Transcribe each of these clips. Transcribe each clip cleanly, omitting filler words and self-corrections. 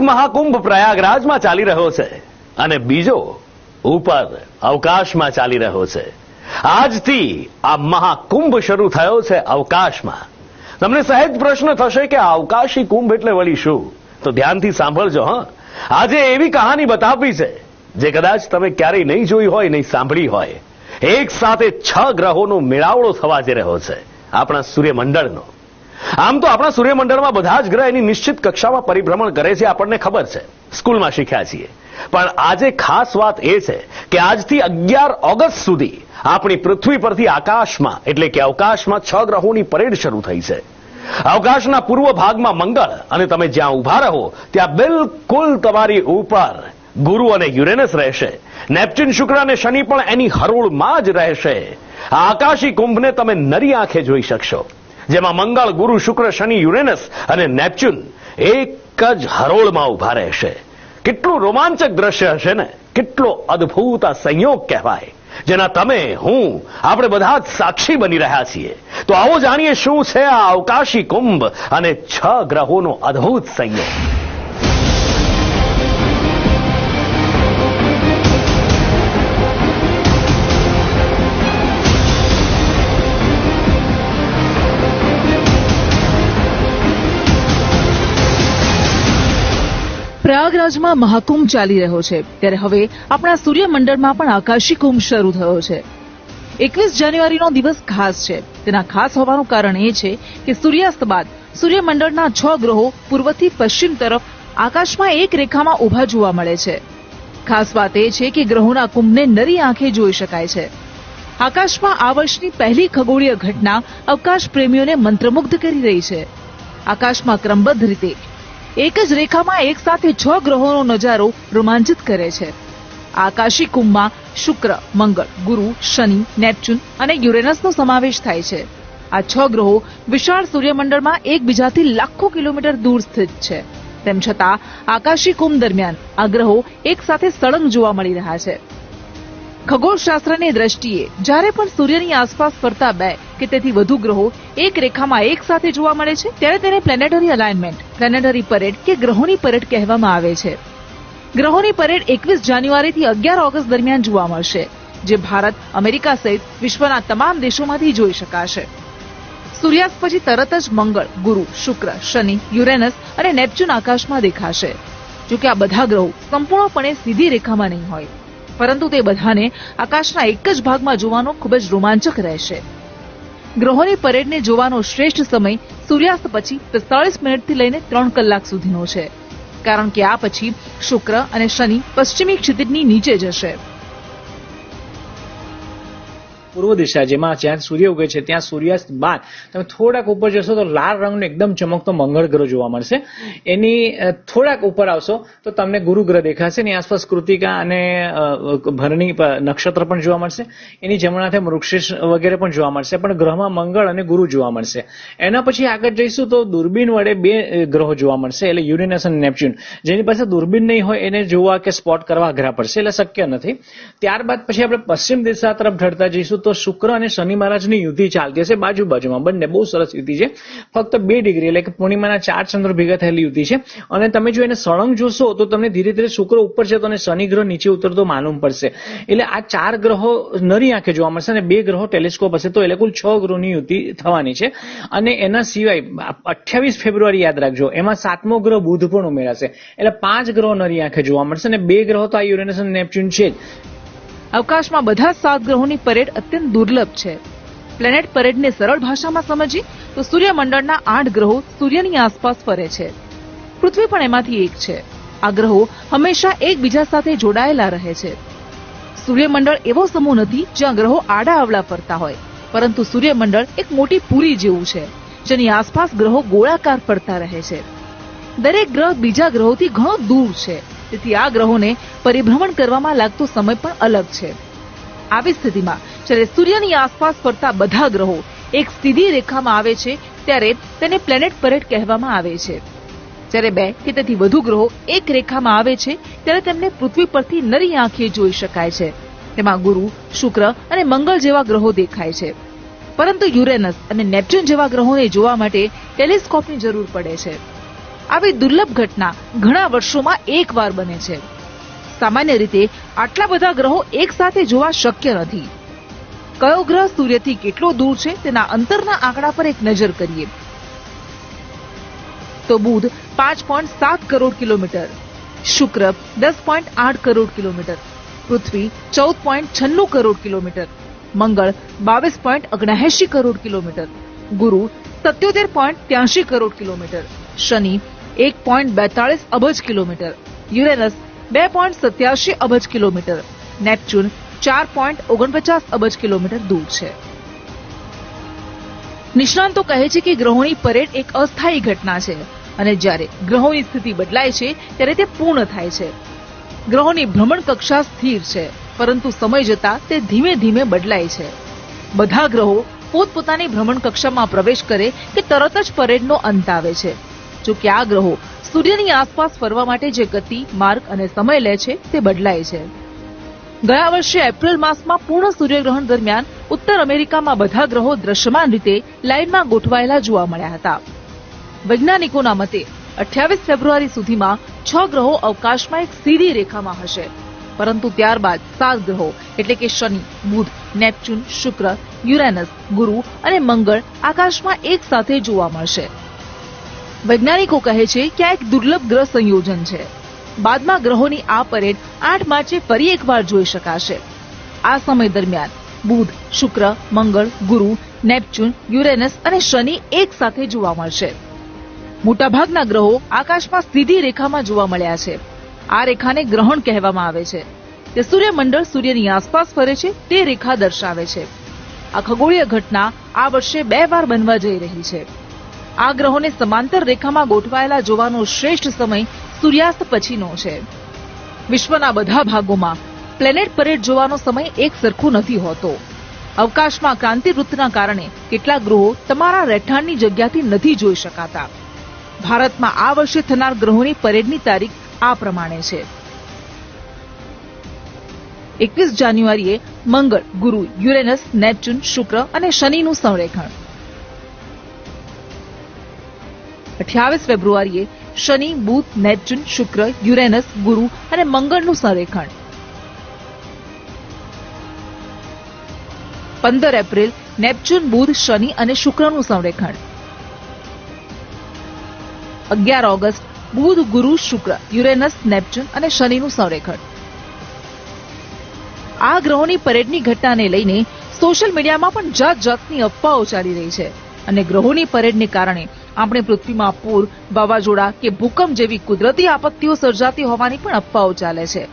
મહાકુંભ પ્રયાગરાજમાં ચાલી રહ્યો છે અને બીજો ઉપર અવકાશમાં ચાલી રહ્યો છે. આજથી આ મહાકુંભ શરૂ થયો છે અવકાશમાં. તમને સહેજ પ્રશ્ન થશે કે આ અવકાશી કુંભ એટલે વળી શું? તો ધ્યાનથી સાંભળજો. આજે એવી કહાની બતાવવી છે જે કદાચ તમે ક્યારેય નહીં જોઈ હોય, નહીં સાંભળી હોય. એક સાથે 6 ગ્રહોનો મેળાવડો થવા જઈ રહ્યો છે આપણા સૂર્યમંડળનો. આમ તો આપણા સૂર્યમંડળમાં બધા જ ગ્રહ એની નિશ્ચિત કક્ષામાં પરિભ્રમણ કરે છે, આપણને ખબર છે, સ્કૂલમાં શીખ્યા છીએ. પણ આજે ખાસ વાત એ છે કે આજથી 11 ઓગસ્ટ સુધી આપણી પૃથ્વી પરથી આકાશમાં એટલે કે અવકાશમાં 6 ગ્રહોની પરેડ શરૂ થઈ છે. અવકાશના પૂર્વ ભાગમાં મંગળ, અને તમે જ્યાં ઉભા રહો ત્યાં બિલકુલ તમારી ઉપર ગુરુ અને યુરેનસ રહેશે. નેપ્ચ્યુન, શુક્ર અને શનિ પણ એની હરોળમાં જ રહેશે. આ આકાશી કુંભને તમે નરી આંખે જોઈ શકશો, જેમાં મંગળ, ગુરુ, શુક્ર, શનિ, યુરેનસ અને નેપ્ચ્યુન એક જ હરોળમાં ઉભા રહેશે. કેટલું રોમાંચક દ્રશ્ય હશે ને! કેટલો અદ્ભુત આ સંયોગ કહેવાય, જેના તમે, હું, આપણે બધા જ સાક્ષી બની રહ્યા છીએ. તો આવો જાણીએ શું છે આ અવકાશી કુંભ અને 6 ગ્રહોનો અદ્ભુત સંયોગ. પ્રયાગરાજમાં મહાકુંભ ચાલી રહ્યો છે, ત્યારે હવે આપણા સૂર્યમંડળમાં પણ આકાશી કુંભ શરૂ થયો છે. 21 જાન્યુઆરીનો દિવસ ખાસ છે. તેના ખાસ હોવાનું કારણ એ છે કે સૂર્યાસ્ત બાદ સૂર્યમંડળના 6 ગ્રહો પૂર્વથી પશ્ચિમ તરફ આકાશમાં એક રેખામાં ઉભા જોવા મળે છે. ખાસ વાત એ છે કે ગ્રહોના કુંભને નરી આંખે જોઈ શકાય છે. આકાશમાં આ વર્ષની પહેલી ખગોળીય ઘટના અવકાશ પ્રેમીઓને મંત્રમુગ્ધ કરી રહી છે. આકાશમાં ક્રમબદ્ધ રીતે એક જ રેખામાં એક સાથે 6 ગ્રહોનો નજારો રોમાંચિત કરે છે. આકાશી કુંભમાં શુક્ર, મંગળ, ગુરુ, શનિ, નેપ્ચ્યુન અને યુરેનસનો સમાવેશ થાય છે. આ 6 ગ્રહો વિશાળ સૂર્યમંડળમાં એકબીજાથી લાખો કિલોમીટર દૂર સ્થિત છે. તેમ છતાં આકાશી કુંભ દરમિયાન આ ગ્રહો એક સાથે સળંગ જોવા મળી રહ્યા છે. ખગોળશાસ્ત્રની દ્રષ્ટિએ જ્યારે પણ સૂર્યની આસપાસ ફરતા 2 કે તેથી વધુ ગ્રહો એક રેખામાં એક સાથે જોવા મળે છે, ત્યારે તેને પ્લેનેટરી અલાઇનમેન્ટ, પ્લેનેટરી પરેડ કે ગ્રહોની પરેડ કહેવામાં આવે છે. ગ્રહોની પરેડ 21 જાન્યુઆરીથી 11 ઓગસ્ટ દરમિયાન જોવા મળશે, જે ભારત, અમેરિકા સહિત વિશ્વના તમામ દેશોમાંથી જોઈ શકાશે. સૂર્યાસ્ત પછી તરત જ મંગળ, ગુરુ, શુક્ર, શનિ, યુરેનસ અને નેપ્ચ્યુન આકાશમાં દેખાશે. જોકે આ બધા ગ્રહો સંપૂર્ણપણે સીધી રેખામાં નહીં હોય, પરંતુ તે બધાને આકાશના એક જ ભાગમાં જોવાનો ખૂબ જ રોમાંચક રહેશે. ગ્રહોની પરેડને જોવાનો શ્રેષ્ઠ સમય સૂર્યાસ્ત પછી 45 મિનિટથી લઈને 3 કલાક સુધીનો છે, કારણ કે આ પછી શુક્ર અને શનિ પશ્ચિમી ક્ષિતિજની નીચે જશે. પૂર્વ દિશા જ્યાં સૂર્ય ઉગે છે ત્યાં સૂર્યાસ્ત બાદ તમે થોડાક ઉપર જશો તો લાલ રંગનો એકદમ ચમકતો મંગળ ગ્રહ જોવા મળશે. એની થોડાક ઉપર આવશો તો તમને ગુરુ ગ્રહ દેખાશે. એની આસપાસ કૃતિકા અને ભરણી નક્ષત્ર પણ જોવા મળશે. એની જમણાથી મૃગશીર્ષ વગેરે પણ જોવા મળશે. પણ ગ્રહમાં મંગળ અને ગુરુ જોવા મળશે. એના પછી આગળ જઈશું તો દૂરબીન વડે 2 ગ્રહો જોવા મળશે, એટલે યુરેનસ અને નેપ્ચ્યુન. જેની પાસે દૂરબીન નહીં હોય એને જોવા કે સ્પોટ કરવા અઘરા પડશે, એટલે શક્ય નથી. ત્યારબાદ પછી આપણે પશ્ચિમ દિશા તરફ ઢળતા જઈશું તો શુક્ર અને શનિ મહારાજની યુતિ ચાલતી હશે બાજુમાં. બંને બહુ સરસ યુતિ છે. ફક્ત 2 ડિગ્રી એટલે કે પૂર્ણિમાના 4 ચંદ્ર ભેગા થયેલી યુતિ છે. અને તમે જો એને સળંગ જોશો તો તમને ધીરે ધીરે શુક્ર ઉપર જતો અને શનિ ગ્રહ નીચે ઉતરતો માલુમ પડશે. એટલે આ 4 ગ્રહો નરી આંખે જોવા મળશે અને 2 ગ્રહો ટેલિસ્કોપ હશે, તો એટલે કુલ 6 ગ્રહોની યુતિ થવાની છે. અને એના સિવાય 28 ફેબ્રુઆરી યાદ રાખજો, એમાં 7મો ગ્રહ બુધ પણ ઉમેરાશે. એટલે 5 ગ્રહો નરી આંખે જોવા મળશે અને 2 ગ્રહો તો આ યુરેનસ અને નેપ્ચ્યુન છે જ. અવકાશમાં બધા 7 ગ્રહોની પરેડ અત્યંત દુર્લભ છે. પ્લેનેટ પરેડને સરળ ભાષામાં સમજીએ તો સૂર્યમંડળના 8 ગ્રહો સૂર્યની આસપાસ ફરે છે. પૃથ્વી પણ એમાંથી એક છે. આ ગ્રહો હંમેશા એકબીજા સાથે જોડાયેલા રહે છે. સૂર્યમંડળ એવો સમૂહ નથી જ્યાં ગ્રહો આડા અવળા ફરતા હોય, પરંતુ સૂર્યમંડળ એક મોટી પૂરી જેવું છે, જેની આસપાસ ગ્રહો ગોળાકાર ફરતા રહે છે. દરેક ગ્રહ બીજા ગ્રહોથી ઘણો દૂર છે, તેથી આ ગ્રહોને પરિભ્રમણ કરવામાં લાગતો સમય પણ અલગ છે. આવી સ્થિતિમાં જ્યારે સૂર્યની આસપાસ ફરતા બધા ગ્રહો એક સીધી રેખામાં આવે છે, ત્યારે તેને પ્લેનેટ પરેડ કહેવામાં આવે છે. જ્યારે 2 કે તેથી વધુ ગ્રહો એક રેખામાં આવે છે, ત્યારે તેમને પૃથ્વી પરથી નરી આંખે જોઈ શકાય છે. તેમાં ગુરુ, શુક્ર અને મંગળ જેવા ગ્રહો દેખાય છે. પરંતુ યુરેનસ અને નેપ્ચ્યુન જેવા ગ્રહોને જોવા માટે ટેલિસ્કોપની જરૂર પડે છે. આવી દુર્લભ ઘટના ઘણા વર્ષોમાં એકવાર બને છે. સામાન્ય રીતે આટલા બધા ગ્રહો એક સાથે જોવા શક્ય નથી. કયો ગ્રહ સૂર્યથી કેટલો દૂર છે તેના અંતરના આંકડા પર એક નજર કરીએ તો બુધ 5.7 કરોડ કિલોમીટર, શુક્ર 10.8 કરોડ કિલોમીટર, પૃથ્વી 14.96 કરોડ કિલોમીટર, મંગળ 22.79 કરોડ કિલોમીટર, ગુરુ 77.83 કરોડ કિલોમીટર, શનિ 1.42 અબજ કિલોમીટર, યુરેનસ 2.87 અબજ કિલોમીટર, નેપચ્યુન 4.49 અબજ કિલોમીટર દૂર છે. નિષ્ણાંતો કહે છે કે ગ્રહોની પરેડ એક અસ્થાયી ઘટના છે અને જ્યારે ગ્રહોની સ્થિતિ બદલાય છે ત્યારે તે પૂર્ણ થાય છે. ગ્રહોની ભ્રમણ કક્ષા સ્થિર છે, પરંતુ સમય જતાં તે ધીમે ધીમે બદલાય છે. બધા ગ્રહો પોતપોતાની ભ્રમણ કક્ષામાં પ્રવેશ કરે કે તરત જ પરેડનો અંત આવે છે. જો કે આ ગ્રહો સૂર્યની આસપાસ ફરવા માટે જે ગતિ, માર્ગ અને સમય લે છે તે બદલાય છે. ગયા વર્ષે એપ્રિલ માસમાં પૂર્ણ સૂર્યગ્રહણ દરમિયાન ઉત્તર અમેરિકામાં બધા ગ્રહો દ્રશ્યમાન રીતે લાઇનમાં ગોઠવાયેલા જોવા મળ્યા હતા. વૈજ્ઞાનિકોના મતે 28 ફેબ્રુઆરી સુધીમાં 6 ગ્રહો અવકાશમાં એક સીધી રેખામાં હશે, પરંતુ ત્યારબાદ 7 ગ્રહો એટલે કે શનિ, બુધ, નેપચ્યુન, શુક્ર, યુરેનસ, ગુરુ અને મંગળ આકાશમાં એક સાથે જોવા મળશે. વૈજ્ઞાનિકો કહે છે કે આ એક દુર્લભ ગ્રહ સંયોજન છે. બાદમાં ગ્રહોની આ પરેડ 8 માર્ચે ફરી એકવાર જોઈ શકાશે. આ સમય દરમિયાન બુધ, શુક્ર, મંગળ, ગુરુ, નેપચ્યુન, યુરેનસ અને શનિ એક સાથે જોવા મળશે. મોટાભાગના ગ્રહો આકાશમાં સીધી રેખામાં જોવા મળ્યા છે. આ રેખાને ગ્રહણ કહેવામાં આવે છે. તે સૂર્યમંડળ સૂર્યની આસપાસ ફરે છે તે રેખા દર્શાવે છે. આ ખગોળીય ઘટના આ વર્ષે 2 વાર બનવા જઈ રહી છે. આ ગ્રહોને સમાંતર રેખામાં ગોઠવાયેલા જોવાનો શ્રેષ્ઠ સમય સૂર્યાસ્ત પછીનો છે. વિશ્વના બધા ભાગોમાં પ્લેનેટ પરેડ જોવાનો સમય એક સરખો નથી હોતો. અવકાશમાં ક્રાંતિ ઋતુના કારણે કેટલાક ગ્રહો તમારા રહેઠાણની જગ્યાથી નથી જોઈ શકાતા. ભારતમાં આ વર્ષે થનાર ગ્રહોની પરેડની તારીખ આ પ્રમાણે છે: 21 જાન્યુઆરીએ મંગળ, ગુરુ, યુરેનસ, નેપચ્યુન, શુક્ર અને શનિનું સંરેખણ. 28 ફેબ્રુઆરીએ શનિ, બુધ, નેપચ્યુન, શુક્ર, યુરેનસ, ગુરુ અને મંગળનું સંરેખણ. 15 એપ્રિલ નેપચ્યુન, બુધ, શનિ અને શુક્રનું સંરેખણ. 11 ઓગસ્ટ બુધ, ગુરુ, શુક્ર, યુરેનસ, નેપચ્યુન અને શનિનું સંરેખણ. આ ગ્રહોની પરેડની ઘટનાને લઈને સોશિયલ મીડિયામાં પણ જાત જાતની અફવાઓ ચાલી રહી છે અને ગ્રહોની પરેડને કારણે આપણે પૃથ્વીમાં પૂર, વાવાઝોડા કે ભૂકંપ જેવી કુદરતી આપત્તિઓ સર્જાતી હોવાની પણ અફવાઓ ચાલે છે.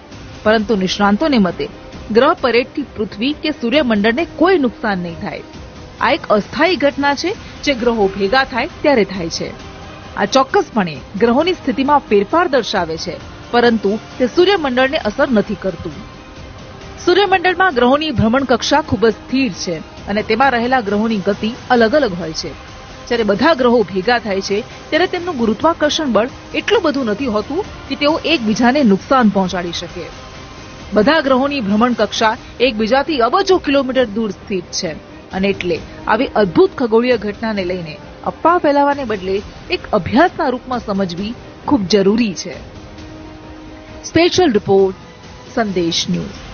પરંતુ નિષ્ણાંતોને મતે ગ્રહ પરેડથી પૃથ્વી કે સૂર્યમંડળને કોઈ નુકસાન નહીં થાય. આ એક અસ્થાયી ઘટના છે જે ગ્રહો ભેગા થાય ત્યારે થાય છે. આ ચોક્કસપણે ગ્રહોની સ્થિતિમાં ફેરફાર દર્શાવે છે, પરંતુ તે સૂર્યમંડળને અસર નથી કરતું. સૂર્યમંડળમાં ગ્રહોની ભ્રમણ કક્ષા ખૂબ જ સ્થિર છે અને તેમાં રહેલા ગ્રહોની ગતિ અલગ અલગ હોય છે. જ્યારે બધા ગ્રહો ભેગા થાય છે ત્યારે તેમનું ગુરુત્વાકર્ષણ બળ એટલું બધું નથી હોતું કે તેઓ એકબીજાને નુકસાન પહોંચાડી શકે. બધા ગ્રહોની ભ્રમણ કક્ષા એકબીજાથી અબજો કિલોમીટર દૂર સ્થિત છે અને એટલે આવી અદ્ભુત ખગોળીય ઘટનાને લઈને અફવા ફેલાવાને બદલે એક અભ્યાસના રૂપમાં સમજવી ખૂબ જરૂરી છે. સ્પેશિયલ રિપોર્ટ, સંદેશ ન્યૂઝ.